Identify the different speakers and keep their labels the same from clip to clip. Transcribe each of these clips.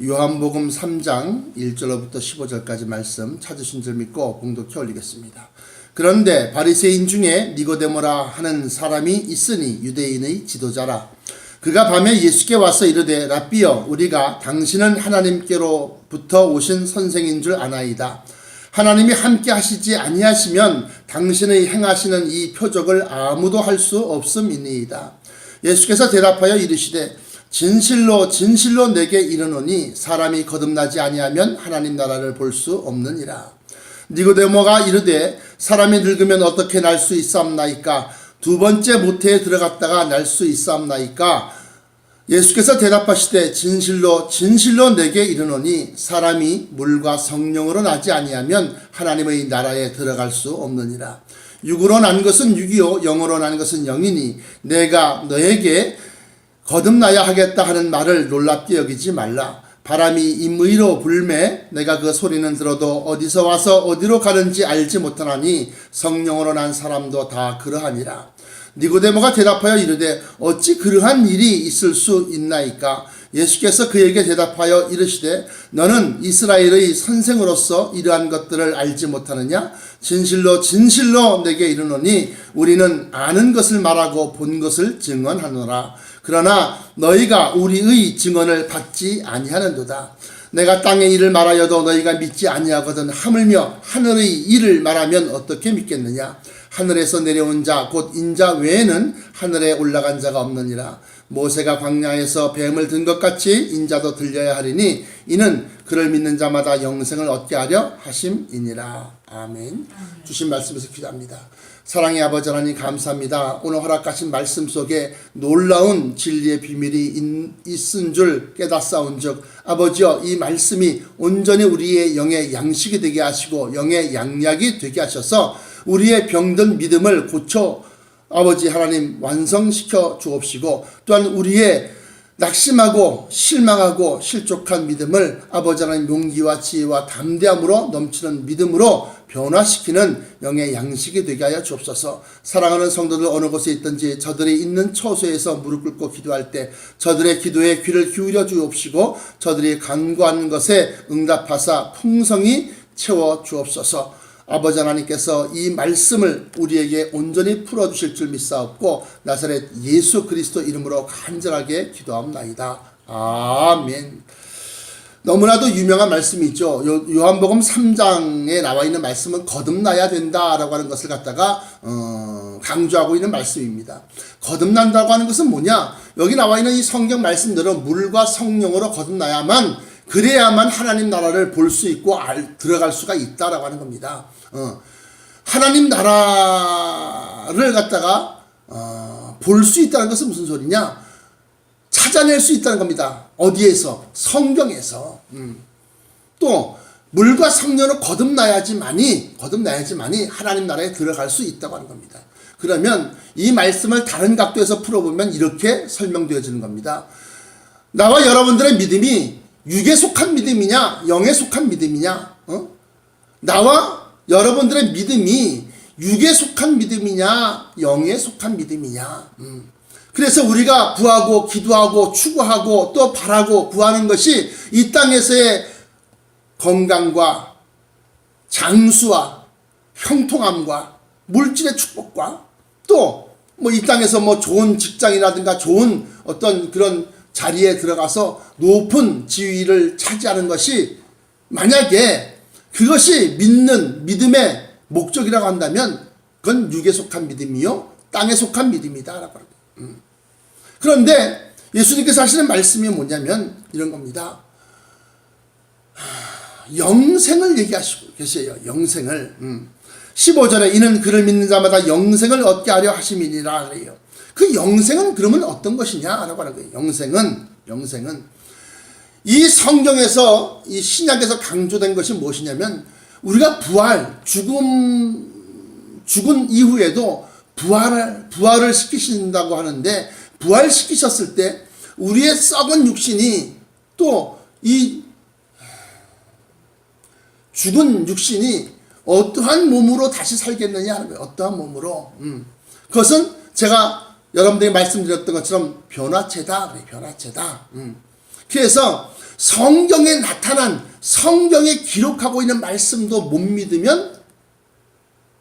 Speaker 1: 요한복음 3장 1절부터 15절까지 말씀 찾으신 줄 믿고 봉독해 올리겠습니다. 그런데 바리새인 중에 니고데모라 하는 사람이 있으니 유대인의 지도자라. 그가 밤에 예수께 와서 이르되 랍비여, 우리가 당신은 하나님께로부터 오신 선생인 줄 아나이다. 하나님이 함께 하시지 아니하시면 당신의 행하시는 이 표적을 아무도 할 수 없음이니이다. 예수께서 대답하여 이르시되 진실로 진실로 내게 이르노니 사람이 거듭나지 아니하면 하나님 나라를 볼 수 없느니라. 니고데모가 이르되 사람이 늙으면 어떻게 날 수 있사옵나이까? 두 번째 모태에 들어갔다가 날 수 있사옵나이까? 예수께서 대답하시되 진실로 진실로 내게 이르노니 사람이 물과 성령으로 나지 아니하면 하나님의 나라에 들어갈 수 없느니라. 육으로 난 것은 육이요 영으로 난 것은 영이니 내가 너에게 거듭나야 하겠다 하는 말을 놀랍게 여기지 말라. 바람이 임의로 불매 내가 그 소리는 들어도 어디서 와서 어디로 가는지 알지 못하나니 성령으로 난 사람도 다 그러하니라. 니고데모가 대답하여 이르되 어찌 그러한 일이 있을 수 있나이까? 예수께서 그에게 대답하여 이르시되 너는 이스라엘의 선생으로서 이러한 것들을 알지 못하느냐? 진실로 진실로 내게 이르노니 우리는 아는 것을 말하고 본 것을 증언하노라. 그러나 너희가 우리의 증언을 받지 아니하는도다. 내가 땅의 일을 말하여도 너희가 믿지 아니하거든 하물며 하늘의 일을 말하면 어떻게 믿겠느냐? 하늘에서 내려온 자 곧 인자 외에는 하늘에 올라간 자가 없느니라. 모세가 광야에서 뱀을 든 것 같이 인자도 들려야 하리니 이는 그를 믿는 자마다 영생을 얻게 하려 하심이니라. 아멘. 주신 말씀에서 기도합니다. 사랑의 아버지 하나님 감사합니다. 오늘 허락하신 말씀 속에 놀라운 진리의 비밀이 있은 줄 깨닫사온즉 아버지여, 이 말씀이 온전히 우리의 영의 양식이 되게 하시고 영의 양약이 되게 하셔서 우리의 병든 믿음을 고쳐 아버지 하나님 완성시켜 주옵시고, 또한 우리의 낙심하고 실망하고 실족한 믿음을 아버지 하나님 용기와 지혜와 담대함으로 넘치는 믿음으로 변화시키는 영의 양식이 되게 하여 주옵소서. 사랑하는 성도들 어느 곳에 있든지 저들이 있는 처소에서 무릎 꿇고 기도할 때 저들의 기도에 귀를 기울여 주옵시고 저들이 간구하는 것에 응답하사 풍성히 채워 주옵소서. 아버지 하나님께서 이 말씀을 우리에게 온전히 풀어주실 줄 믿사옵고 나사렛 예수 그리스도 이름으로 간절하게 기도합나이다. 아멘. 너무나도 유명한 말씀이 있죠. 요한복음 3장에 나와 있는 말씀은 거듭나야 된다라고 하는 것을 갖다가 강조하고 있는 말씀입니다. 거듭난다고 하는 것은 뭐냐? 여기 나와 있는 이 성경 말씀들은 물과 성령으로 거듭나야만, 그래야만 하나님 나라를 볼 수 있고 들어갈 수가 있다라고 하는 겁니다. 하나님 나라를 갖다가 볼 수 있다는 것은 무슨 소리냐? 찾아낼 수 있다는 겁니다. 어디에서? 성경에서. 또 물과 성령으로 거듭나야지만이 하나님 나라에 들어갈 수 있다고 하는 겁니다. 그러면 이 말씀을 다른 각도에서 풀어보면 이렇게 설명되어지는 겁니다. 나와 여러분들의 믿음이 육에 속한 믿음이냐 영에 속한 믿음이냐? 나와 여러분들의 믿음이 육에 속한 믿음이냐 영에 속한 믿음이냐? 그래서 우리가 구하고 기도하고 추구하고 또 바라고 구하는 것이 이 땅에서의 건강과 장수와 형통함과 물질의 축복과 또 뭐 이 땅에서 뭐 좋은 직장이라든가 좋은 어떤 그런 자리에 들어가서 높은 지위를 차지하는 것이, 만약에 그것이 믿음의 목적이라고 한다면 그건 육에 속한 믿음이요 땅에 속한 믿음이다라고 합니다. 그런데 예수님께서 하시는 말씀이 뭐냐면 이런 겁니다. 영생을 얘기하시고 계세요. 영생을. 15절에 이는 그를 믿는 자마다 영생을 얻게 하려 하심이니라 그래요. 그 영생은 그러면 어떤 것이냐라고 하는 거예요. 영생은 이 성경에서 이 신약에서 강조된 것이 무엇이냐면 우리가 죽은 이후에도 부활을 시키신다고 하는데, 부활시키셨을 때 우리의 썩은 육신이 또 이 죽은 육신이 어떠한 몸으로 다시 살겠느냐 하는 거예요. 어떠한 몸으로. 그것은 제가 여러분들이 말씀드렸던 것처럼 변화체다. 변화체다. 그래서 성경에 나타난, 성경에 기록하고 있는 말씀도 못 믿으면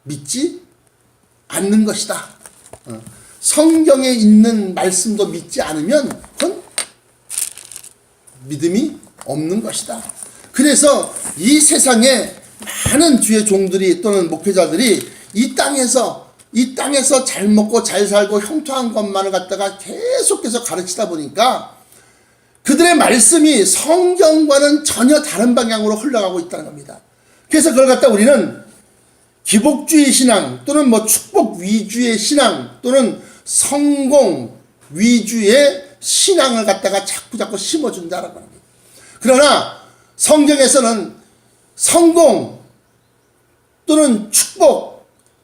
Speaker 1: 믿지 않는 것이다. 성경에 있는 말씀도 믿지 않으면 그건 믿음이 없는 것이다. 그래서 이 세상에 많은 주의 종들이 또는 목회자들이 이 땅에서 잘 먹고 잘 살고 형통한 것만을 갖다가 계속해서 가르치다 보니까 그들의 말씀이 성경과는 전혀 다른 방향으로 흘러가고 있다는 겁니다. 그래서 그걸 갖다 우리는 기복주의 신앙 또는 축복 위주의 신앙 또는 성공 위주의 신앙을 갖다가 자꾸 심어준다라고 합니다. 그러나 성경에서는 성공 또는 축복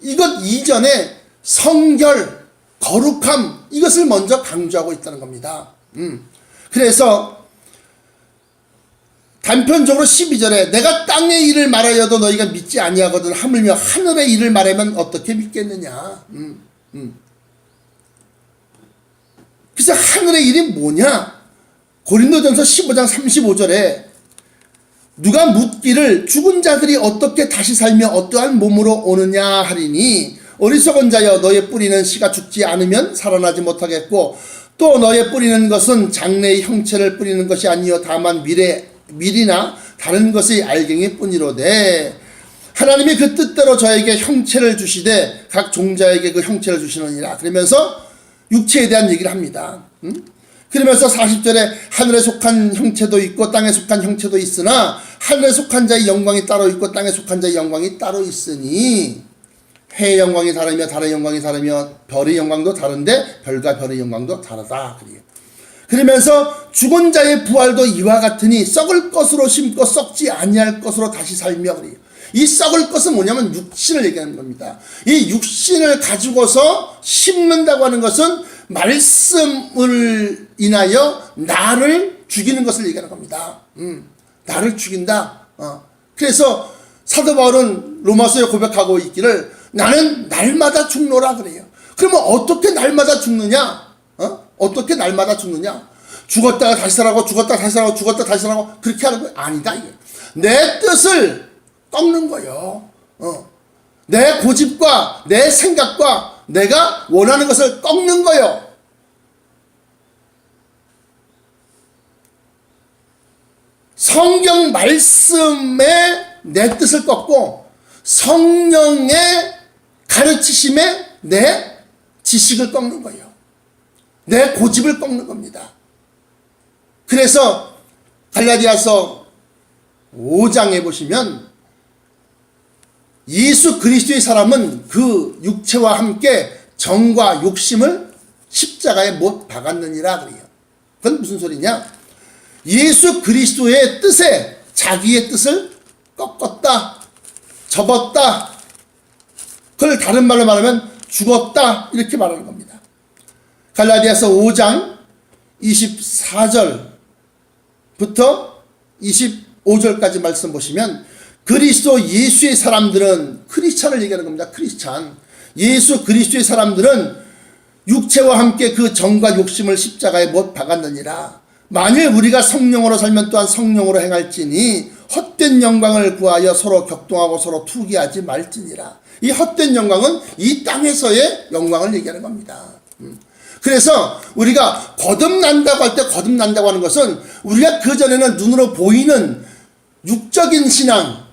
Speaker 1: 이것 이전에 성결, 거룩함 이것을 먼저 강조하고 있다는 겁니다. 그래서 단편적으로 12절에 내가 땅의 일을 말하여도 너희가 믿지 아니하거든 하물며 하늘의 일을 말하면 어떻게 믿겠느냐. 그래서 하늘의 일이 뭐냐? 고린도전서 15장 35절에 누가 묻기를 죽은 자들이 어떻게 다시 살며 어떠한 몸으로 오느냐 하리니 어리석은 자여 너의 뿌리는 씨가 죽지 않으면 살아나지 못하겠고 또 너의 뿌리는 것은 장래의 형체를 뿌리는 것이 아니요 다만 밀이나 다른 것의 알갱이 뿐이로되 하나님이 그 뜻대로 저에게 형체를 주시되 각 종자에게 그 형체를 주시느니라. 그러면서 육체에 대한 얘기를 합니다. 그러면서 40절에 하늘에 속한 형체도 있고 땅에 속한 형체도 있으나 하늘에 속한 자의 영광이 따로 있고 땅에 속한 자의 영광이 따로 있으니 해의 영광이 다르며 달의 영광이 다르며 별의 영광도 다른데 별과 별의 영광도 다르다. 그러면서 죽은 자의 부활도 이와 같으니 썩을 것으로 심고 썩지 아니할 것으로 다시 살며 그래요. 이 썩을 것은 뭐냐면 육신을 얘기하는 겁니다. 이 육신을 가지고서 심는다고 하는 것은 말씀을 인하여 나를 죽이는 것을 얘기하는 겁니다. 나를 죽인다. 그래서 사도 바울은 로마서에 고백하고 있기를 나는 날마다 죽노라 그래요. 그러면 어떻게 날마다 죽느냐? 어떻게 날마다 죽느냐? 죽었다가 다시 살아고 죽었다가 다시 살아고 죽었다가 다시 살아고 그렇게 하는 거예요? 아니다. 이게. 내 뜻을 꺾는 거예요. 내 고집과 내 생각과 내가 원하는 것을 꺾는 거예요. 성경 말씀에 내 뜻을 꺾고 성령의 가르치심에 내 지식을 꺾는 거예요. 내 고집을 꺾는 겁니다. 그래서 갈라디아서 5장에 보시면 예수 그리스도의 사람은 그 육체와 함께 정과 욕심을 십자가에 못 박았느니라 그래요. 그건 무슨 소리냐? 예수 그리스도의 뜻에 자기의 뜻을 꺾었다, 접었다. 그걸 다른 말로 말하면 죽었다 이렇게 말하는 겁니다. 갈라디아서 5장 24절부터 25절까지 말씀 보시면 그리스도 예수의 사람들은 크리스찬을 얘기하는 겁니다. 크리스찬. 예수 그리스도의 사람들은 육체와 함께 그 정과 욕심을 십자가에 못 박았느니라. 만일 우리가 성령으로 살면 또한 성령으로 행할지니 헛된 영광을 구하여 서로 격동하고 서로 투기하지 말지니라. 이 헛된 영광은 이 땅에서의 영광을 얘기하는 겁니다. 그래서 우리가 거듭난다고 할 때 거듭난다고 하는 것은 우리가 그전에는 눈으로 보이는 육적인 신앙,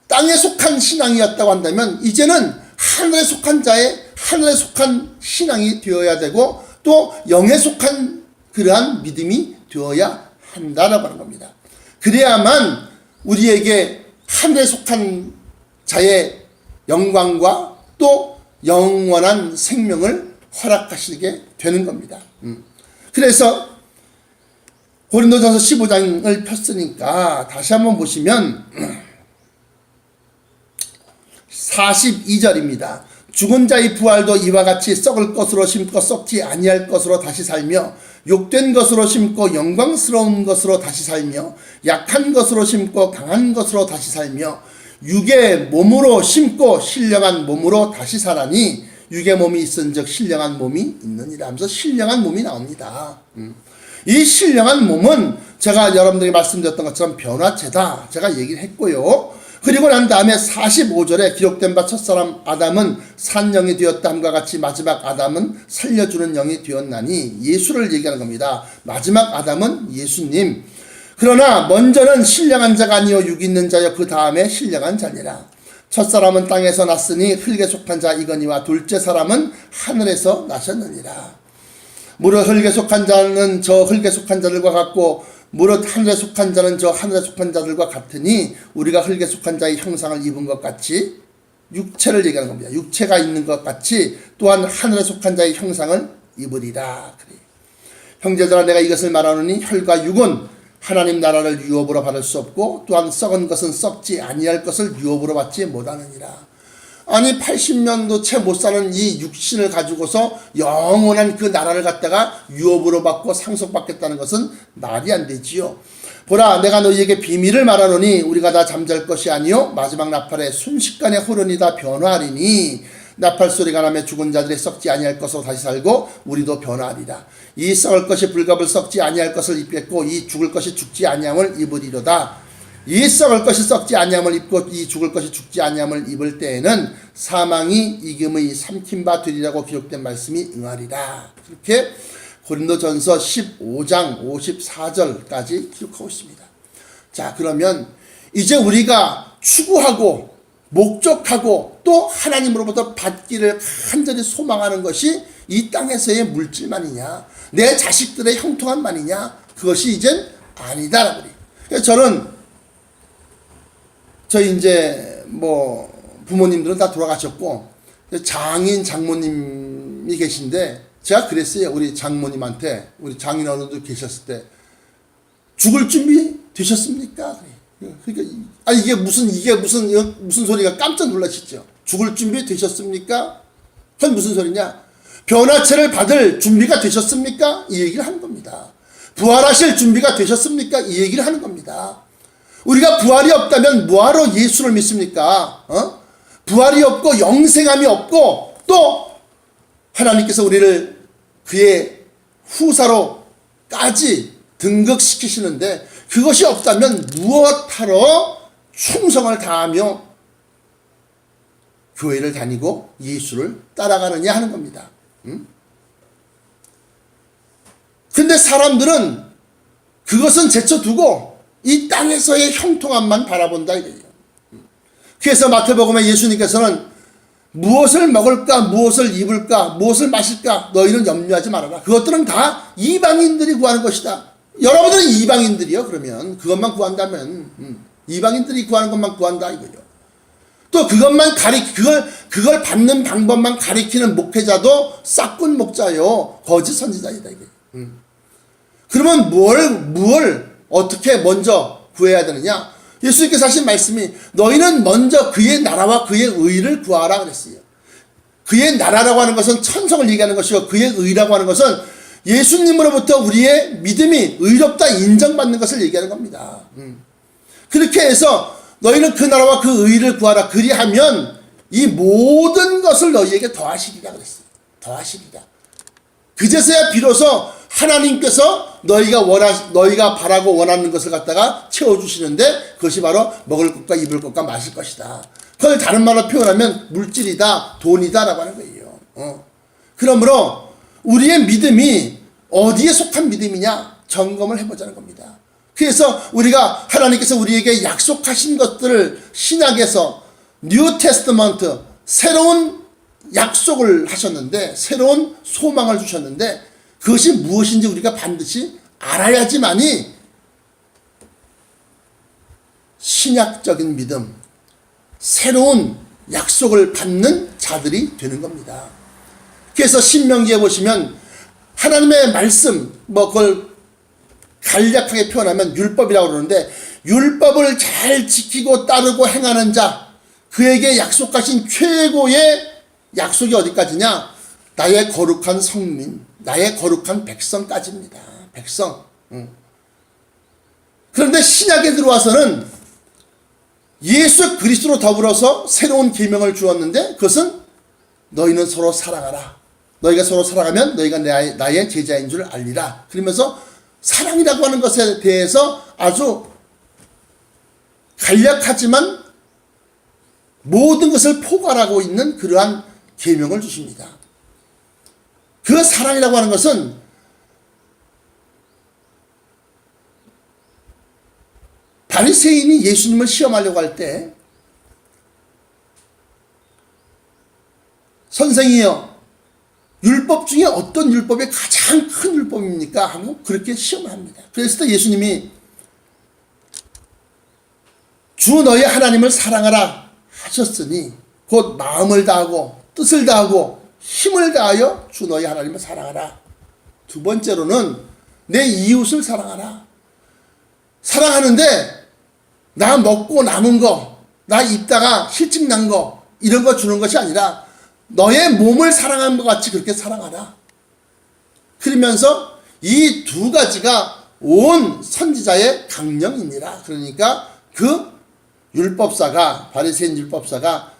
Speaker 1: 땅에 속한 신앙이었다고 한다면 이제는 하늘에 속한 자의 하늘에 속한 신앙이 되어야 되고 또 영에 속한 그러한 믿음이 되어야 한다라고 하는 겁니다. 그래야만 우리에게 하늘에 속한 자의 영광과 또 영원한 생명을 허락하시게 되는 겁니다. 그래서 고린도전서 15장을 폈으니까 다시 한번 보시면 42절입니다. 죽은 자의 부활도 이와 같이 썩을 것으로 심고 썩지 아니할 것으로 다시 살며 욕된 것으로 심고 영광스러운 것으로 다시 살며 약한 것으로 심고 강한 것으로 다시 살며 육의 몸으로 심고 신령한 몸으로 다시 살아니 육의 몸이 있은즉 신령한 몸이 있느니라 하면서 신령한 몸이 나옵니다. 이 신령한 몸은 제가 여러분들에게 말씀드렸던 것처럼 변화체다 제가 얘기를 했고요. 그리고 난 다음에 45절에 기록된 바 첫사람 아담은 산 영이 되었다 함과 같이 마지막 아담은 살려주는 영이 되었나니 예수를 얘기하는 겁니다. 마지막 아담은 예수님. 그러나 먼저는 신령한 자가 아니요 육 있는 자여 그 다음에 신령한 자니라. 첫사람은 땅에서 났으니 흙에 속한 자 이거니와 둘째 사람은 하늘에서 나셨느니라. 무릇 흙에 속한 자는 저 흙에 속한 자들과 같고 무릇 하늘에 속한 자는 저 하늘에 속한 자들과 같으니 우리가 흙에 속한 자의 형상을 입은 것 같이 육체를 얘기하는 겁니다. 육체가 있는 것 같이 또한 하늘에 속한 자의 형상을 입으리라. 그래. 형제들아 내가 이것을 말하노니 혈과 육은 하나님 나라를 유업으로 받을 수 없고 또한 썩은 것은 썩지 아니할 것을 유업으로 받지 못하느니라. 아니 80년도 채 못 사는 이 육신을 가지고서 영원한 그 나라를 갖다가 유업으로 받고 상속받겠다는 것은 말이 안 되지요. 보라 내가 너희에게 비밀을 말하노니 우리가 다 잠잘 것이 아니요 마지막 나팔에 순식간에 호련히 다 변화하리니 나팔 소리가 나며 죽은 자들이 썩지 아니할 것으로 다시 살고 우리도 변화하리라. 이 썩을 것이 불갑을 썩지 아니할 것을 입겠고 이 죽을 것이 죽지 아니함을 입으리로다. 이 썩을 것이 썩지 아니함을 입고 이 죽을 것이 죽지 아니함을 입을 때에는 사망이 이금의 삼킨 바 되리라고 기록된 말씀이 응하리라. 그렇게 고린도전서 15장 54절까지 기록하고 있습니다. 자 그러면 이제 우리가 추구하고 목적하고 또 하나님으로부터 받기를 간절히 소망하는 것이 이 땅에서의 물질만이냐 내 자식들의 형통함만이냐 그것이 이젠 아니다라고 그래요. 저는 저희 이제 뭐 부모님들은 다 돌아가셨고 장인 장모님이 계신데 제가 그랬어요. 우리 장모님한테 우리 장인 어른도 계셨을 때 죽을 준비 되셨습니까? 그러니까 아니 이게 무슨 소리가 깜짝 놀라시죠. 죽을 준비 되셨습니까? 그건 무슨 소리냐? 변화체를 받을 준비가 되셨습니까? 이 얘기를 하는 겁니다. 부활하실 준비가 되셨습니까? 이 얘기를 하는 겁니다. 우리가 부활이 없다면 뭐하러 예수를 믿습니까? 부활이 없고 영생함이 없고 또 하나님께서 우리를 그의 후사로까지 등극시키시는데 그것이 없다면 무엇하러 충성을 다하며 교회를 다니고 예수를 따라가느냐 하는 겁니다. 근데 사람들은 그것은 제쳐두고 이 땅에서의 형통함만 바라본다 이거예요. 그래서 마태복음에 예수님께서는 무엇을 먹을까 무엇을 입을까 무엇을 마실까 너희는 염려하지 말아라. 그것들은 다 이방인들이 구하는 것이다. 여러분들은 이방인들이요. 그러면 그것만 구한다면 이방인들이 구하는 것만 구한다 이거예요. 또 그것만 그걸 받는 방법만 가리키는 목회자도 싹군 목자요 거짓 선지자이다 이거예요. 그러면 뭘 어떻게 먼저 구해야 되느냐? 예수님께서 하신 말씀이 너희는 먼저 그의 나라와 그의 의를 구하라 그랬어요. 그의 나라라고 하는 것은 천성을 얘기하는 것이고 그의 의라고 하는 것은 예수님으로부터 우리의 믿음이 의롭다 인정받는 것을 얘기하는 겁니다. 그렇게 해서 너희는 그 나라와 그 의를 구하라. 그리하면 이 모든 것을 너희에게 더하시리라 그랬어요. 더하시리라. 그제서야 비로소 하나님께서 너희가 바라고 원하는 것을 갖다가 채워주시는데 그것이 바로 먹을 것과 입을 것과 마실 것이다. 그걸 다른 말로 표현하면 물질이다, 돈이다 라고 하는 거예요. 그러므로 우리의 믿음이 어디에 속한 믿음이냐 점검을 해보자는 겁니다. 그래서 우리가 하나님께서 우리에게 약속하신 것들을 신약에서 뉴 테스트먼트 새로운 약속을 하셨는데 새로운 소망을 주셨는데 그것이 무엇인지 우리가 반드시 알아야지만이 신약적인 믿음, 새로운 약속을 받는 자들이 되는 겁니다. 그래서 신명기에 보시면 하나님의 말씀, 그걸 간략하게 표현하면 율법이라고 그러는데 율법을 잘 지키고 따르고 행하는 자, 그에게 약속하신 최고의 약속이 어디까지냐? 나의 거룩한 성민, 나의 거룩한 백성까지입니다. 백성. 그런데 신약에 들어와서는 예수 그리스도로 더불어서 새로운 계명을 주었는데 그것은 너희는 서로 사랑하라. 너희가 서로 사랑하면 너희가 나의 제자인 줄 알리라. 그러면서 사랑이라고 하는 것에 대해서 아주 간략하지만 모든 것을 포괄하고 있는 그러한 계명을 주십니다. 그 사랑이라고 하는 것은 바리새인이 예수님을 시험하려고 할 때 선생이여, 율법 중에 어떤 율법이 가장 큰 율법입니까? 하고 그렇게 시험을 합니다. 그랬을 때 예수님이 주 너희 하나님을 사랑하라 하셨으니 곧 마음을 다하고 뜻을 다하고 힘을 다하여 주 너희 하나님을 사랑하라. 두 번째로는 내 이웃을 사랑하라. 사랑하는데 나 먹고 남은 거, 나 입다가 실증 난 거, 이런 거 주는 것이 아니라 너의 몸을 사랑하는 것 같이 그렇게 사랑하라. 그러면서 이 두 가지가 온 선지자의 강령이니라. 그러니까 그 율법사가, 바리새인 율법사가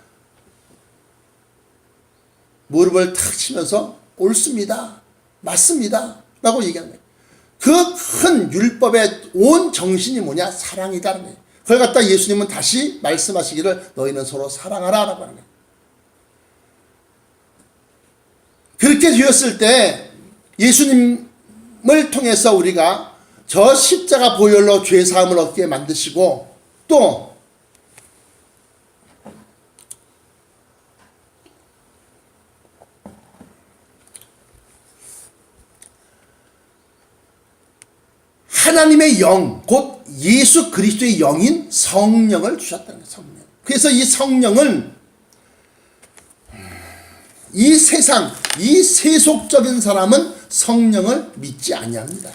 Speaker 1: 무릎을 탁 치면서 옳습니다, 맞습니다 라고 얘기하는 거예요. 그 큰 율법의 온 정신이 뭐냐? 사랑이다라는 거예요. 그걸 갖다 예수님은 다시 말씀하시기를 너희는 서로 사랑하라 라고 하는 거예요. 그렇게 되었을 때 예수님을 통해서 우리가 저 십자가 보혈로 죄사함을 얻게 만드시고 또 하나님의 영, 곧 예수 그리스도의 영인 성령을 주셨다는 거예요. 성령. 그래서 이 성령은 이 세상, 이 세속적인 사람은 성령을 믿지 아니합니다.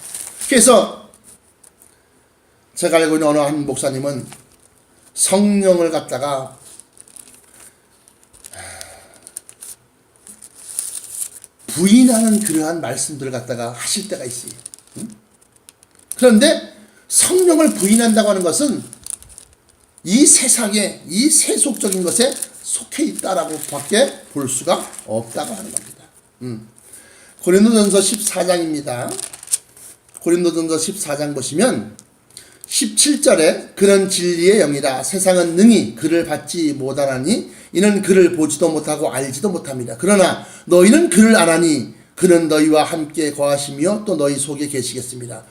Speaker 1: 그래서 제가 알고 있는 어느 한 목사님은 성령을 갖다가 부인하는 그러한 말씀들을 갖다가 하실 때가 있어요. 그런데 성령을 부인한다고 하는 것은 이 세상에, 이 세속적인 것에 속해 있다라고 밖에 볼 수가 없다고 하는 겁니다. 고린도전서 14장입니다. 고린도전서 14장 보시면 17절에 그는 진리의 영이라 세상은 능히 그를 받지 못하나니 이는 그를 보지도 못하고 알지도 못합니다. 그러나 너희는 그를 아나니 그는 너희와 함께 거하시며 또 너희 속에 계시겠습니다.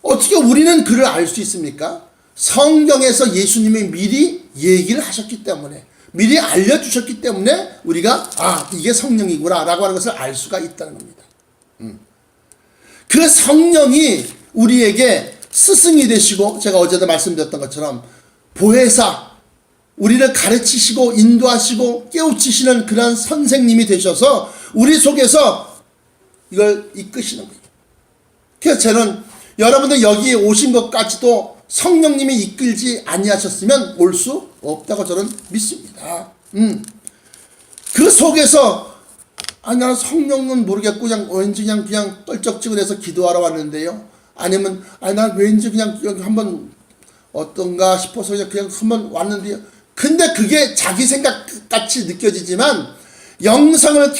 Speaker 1: 어떻게 우리는 그를 알 수 있습니까? 성경에서 예수님이 미리 얘기를 하셨기 때문에, 미리 알려주셨기 때문에 우리가 이게 성령이구나 라고 하는 것을 알 수가 있다는 겁니다. 그 성령이 우리에게 스승이 되시고, 제가 어제도 말씀드렸던 것처럼 보혜사, 우리를 가르치시고 인도하시고 깨우치시는 그런 선생님이 되셔서 우리 속에서 이걸 이끄시는 거예요. 그래서 저는 여러분들 여기에 오신 것까지도 성령님이 이끌지 아니하셨으면 올 수 없다고 저는 믿습니다. 그 속에서 나는 성령은 모르겠고 그냥 왠지 그냥 떨쩍지근해서 기도하러 왔는데요. 아니면 난 왠지 그냥 한번 어떤가 싶어서 그냥 한번 왔는데요. 근데 그게 자기 생각같이 느껴지지만 영성을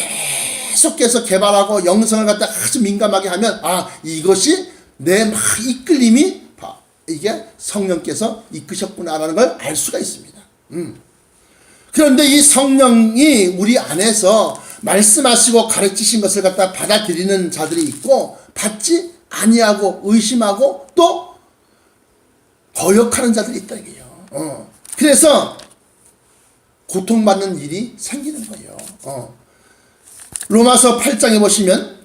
Speaker 1: 계속해서 개발하고 영성을 갖다 아주 민감하게 하면 이것이 내 막 이끌림이 이게 성령께서 이끄셨구나라는 걸 알 수가 있습니다. 그런데 이 성령이 우리 안에서 말씀하시고 가르치신 것을 갖다 받아들이는 자들이 있고 받지 아니하고 의심하고 또 거역하는 자들이 있다는 거예요. 그래서 고통받는 일이 생기는 거예요. 로마서 8장에 보시면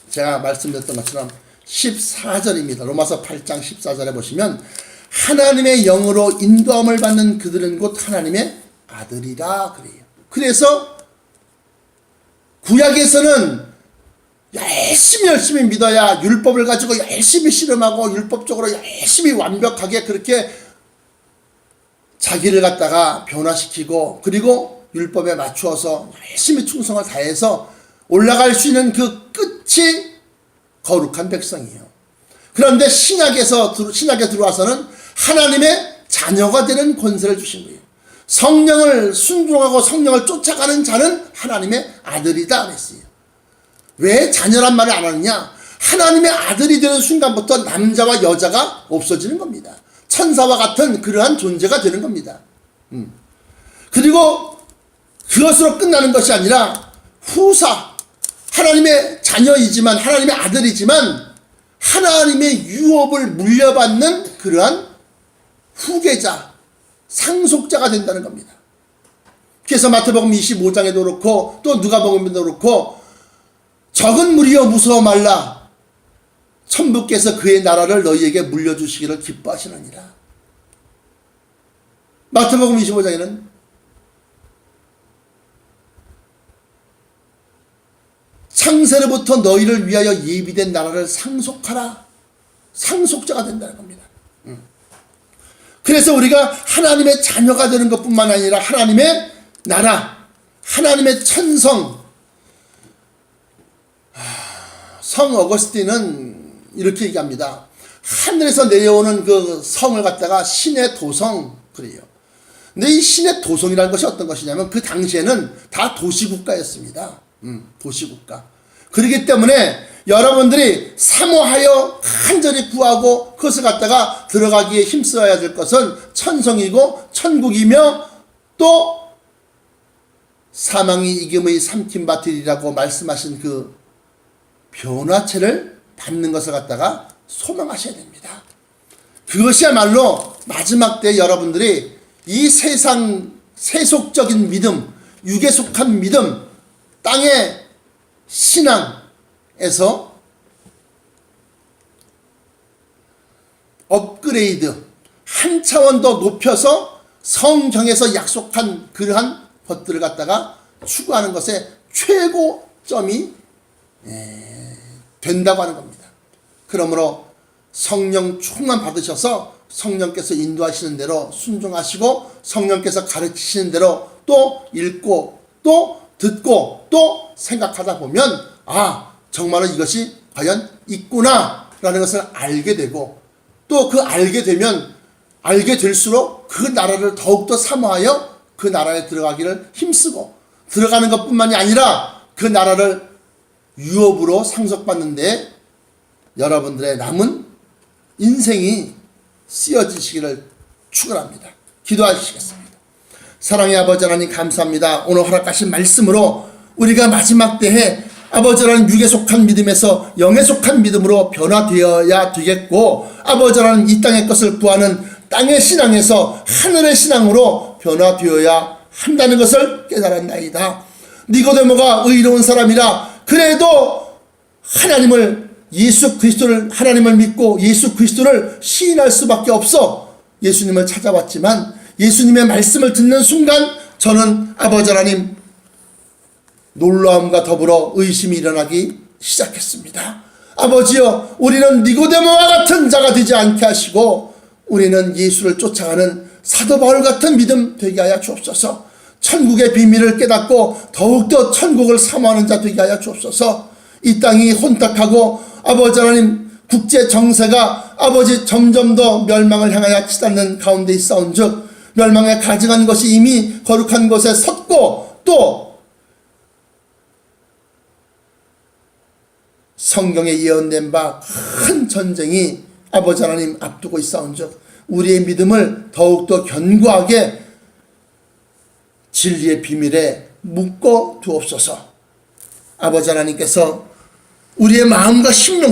Speaker 1: 제가 말씀드렸던 것처럼 14절입니다. 로마서 8장 14절에 보시면 하나님의 영으로 인도함을 받는 그들은 곧 하나님의 아들이라 그래요. 그래서 구약에서는 열심히 믿어야 율법을 가지고 열심히 실험하고 율법적으로 열심히 완벽하게 그렇게 자기를 갖다가 변화시키고 그리고 율법에 맞추어서 열심히 충성을 다해서 올라갈 수 있는 그 끝이 거룩한 백성이에요. 그런데 신약에 들어와서는 하나님의 자녀가 되는 권세를 주신 거예요. 성령을 순종하고 성령을 쫓아가는 자는 하나님의 아들이다 그랬어요. 왜 자녀란 말을 안 하느냐? 하나님의 아들이 되는 순간부터 남자와 여자가 없어지는 겁니다. 천사와 같은 그러한 존재가 되는 겁니다. 그리고 그것으로 끝나는 것이 아니라 후사, 하나님의 자녀이지만 하나님의 아들이지만 하나님의 유업을 물려받는 그러한 후계자, 상속자가 된다는 겁니다. 그래서 마태복음 25장에도 그렇고 또 누가복음에도 그렇고 적은 무리여 무서워 말라, 천부께서 그의 나라를 너희에게 물려주시기를 기뻐하시느니라. 마태복음 25장에는 창세로부터 너희를 위하여 예비된 나라를 상속하라, 상속자가 된다는 겁니다. 그래서 우리가 하나님의 자녀가 되는 것뿐만 아니라 하나님의 나라, 하나님의 천성. 성 어거스틴은 이렇게 얘기합니다. 하늘에서 내려오는 그 성을 갖다가 신의 도성 그래요. 근데 이 신의 도성이라는 것이 어떤 것이냐면 그 당시에는 다 도시국가였습니다. 도시국가. 그렇기 때문에 여러분들이 사모하여 간절히 구하고 그것을 갖다가 들어가기에 힘써야 될 것은 천성이고 천국이며 또 사망이 이김의 삼킨 바틀이라고 말씀하신 그 변화체를 받는 것을 갖다가 소망하셔야 됩니다. 그것이야말로 마지막 때 여러분들이 이 세상 세속적인 믿음, 육에 속한 믿음, 땅의 신앙에서 업그레이드, 한 차원 더 높여서 성경에서 약속한 그러한 것들을 갖다가 추구하는 것의 최고점이 된다고 하는 겁니다. 그러므로 성령 충만 받으셔서 성령께서 인도하시는 대로 순종하시고 성령께서 가르치시는 대로 또 읽고 또 듣고 또 생각하다 보면 정말로 이것이 과연 있구나 라는 것을 알게 되고 또 그 알게 되면 알게 될수록 그 나라를 더욱더 사모하여 그 나라에 들어가기를 힘쓰고 들어가는 것뿐만이 아니라 그 나라를 유업으로 상속받는데 여러분들의 남은 인생이 쓰여지시기를 축원합니다. 기도하시겠습니다. 사랑의 아버지 하나님 감사합니다. 오늘 허락하신 말씀으로 우리가 마지막 때에 아버지라는 육에 속한 믿음에서 영에 속한 믿음으로 변화되어야 되겠고 아버지라는 이 땅의 것을 구하는 땅의 신앙에서 하늘의 신앙으로 변화되어야 한다는 것을 깨달았나이다. 니고데모가 의로운 사람이라 그래도 예수 그리스도를 하나님을 믿고 예수 그리스도를 시인할 수밖에 없어 예수님을 찾아왔지만 예수님의 말씀을 듣는 순간 저는 아버지 하나님 놀라움과 더불어 의심이 일어나기 시작했습니다. 아버지여, 우리는 니고데모와 같은 자가 되지 않게 하시고 우리는 예수를 쫓아가는 사도 바울 같은 믿음 되게 하여 주옵소서. 천국의 비밀을 깨닫고 더욱더 천국을 사모하는 자 되게 하여 주옵소서. 이 땅이 혼탁하고 아버지 하나님 국제 정세가 아버지 점점 더 멸망을 향하여 치닫는 가운데 있사온즉 멸망에 가증한 것이 이미 거룩한 곳에 섰고 또 성경에 예언된 바 큰 전쟁이 아버지 하나님 앞두고 있사온즉 우리의 믿음을 더욱더 견고하게 진리의 비밀에 묶어 두옵소서. 아버지 하나님께서 우리의 마음과 심령 속